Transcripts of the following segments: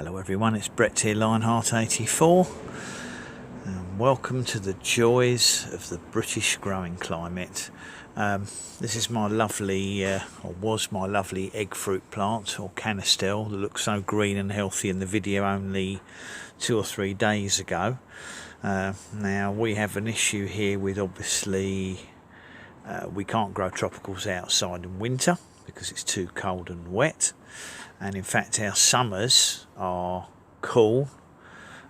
Hello everyone, it's Brett here, Lionheart84, and welcome to the joys of the British growing climate. This is my lovely, or was my lovely egg fruit plant, or canistel, that looks so green and healthy in the video only 2 or 3 days ago. Now we have an issue here with, obviously, we can't grow tropicals outside in winter because it's too cold and wet. And in fact our summers are cool,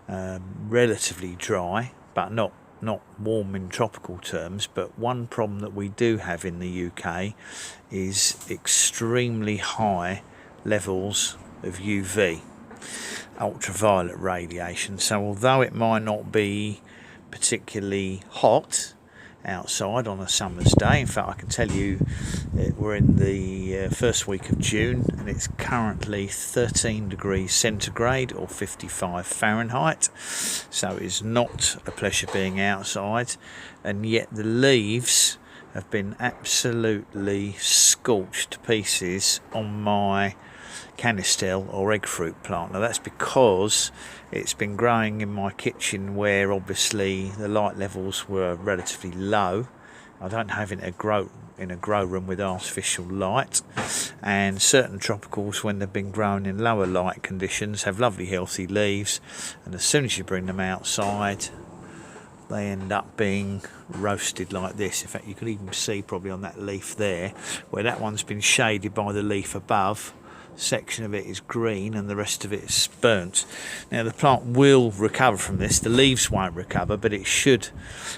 relatively dry, but not warm in tropical terms. But one problem that we do have in the UK is extremely high levels of UV, ultraviolet radiation. So although it might not be particularly hot outside on a summer's day, in fact I can tell you we're in the first week of June and it's currently 13 degrees centigrade or 55 Fahrenheit, so it's not a pleasure being outside, and yet the leaves have been absolutely scorched to pieces on my canistel or egg fruit plant. Now that's because it's been growing in my kitchen where obviously the light levels were relatively low. I don't have it in a grow room with artificial light, and certain tropicals, when they've been grown in lower light conditions, have lovely healthy leaves, and as soon as you bring them outside they end up being roasted like this. In fact you can even see probably on that leaf there where that one's been shaded by the leaf above. Section of it is green and the rest of it is burnt. Now the plant will recover from this. The leaves won't recover, but it should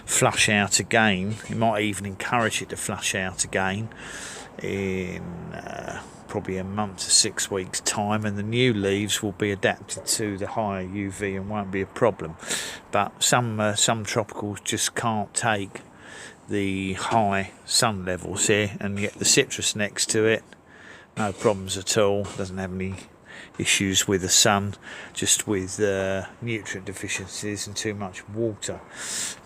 flush out again. You might even encourage it to flush out again in probably a month to 6 weeks time, and the new leaves will be adapted to the higher UV and won't be a problem. But some tropicals just can't take the high sun levels here, and yet the citrus next to it, no problems at all, doesn't have any issues with the sun, just with nutrient deficiencies and too much water.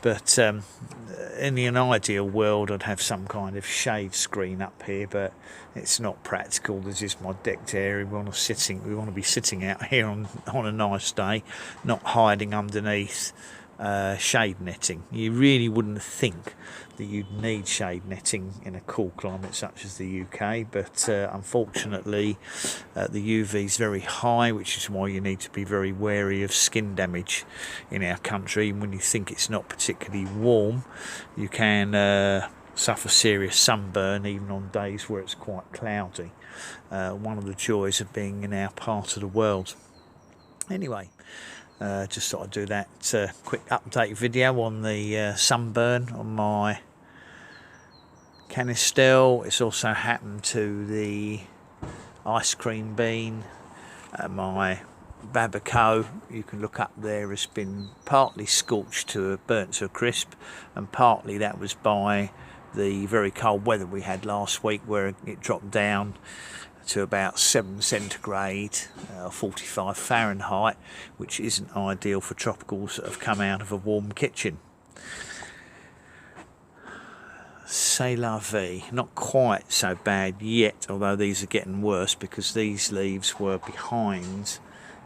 But in an ideal world I'd have some kind of shade screen up here, but it's not practical. There's just my decked area. We want to be sitting out here on a nice day, not hiding underneath shade netting. You really wouldn't think that you'd need shade netting in a cool climate such as the UK, but unfortunately the UV is very high, which is why you need to be very wary of skin damage in our country. And when you think it's not particularly warm, you can suffer serious sunburn even on days where it's quite cloudy. One of the joys of being in our part of the world. Anyway, just thought I'd do that quick update video on the sunburn on my canistel. It's also happened to the ice cream bean. My babaco, you can look up there, has been partly scorched to burnt to a crisp, and partly that was by the very cold weather we had last week, where it dropped down to about 7 centigrade, 45 Fahrenheit, which isn't ideal for tropicals that have come out of a warm kitchen. C'est la vie. Not quite so bad yet, although these are getting worse because these leaves were behind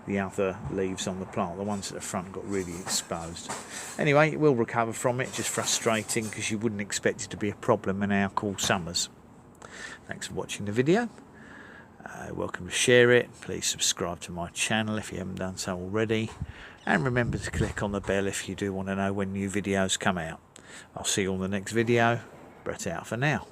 the other leaves on the plant. The ones at the front got really exposed. Anyway, it will recover from it. Just frustrating because you wouldn't expect it to be a problem in our cool summers. Thanks for watching the video. Welcome to share it. Please subscribe to my channel if you haven't done so already, and remember to click on the bell if you do want to know when new videos come out. I'll see you on the next video. Brett out for now.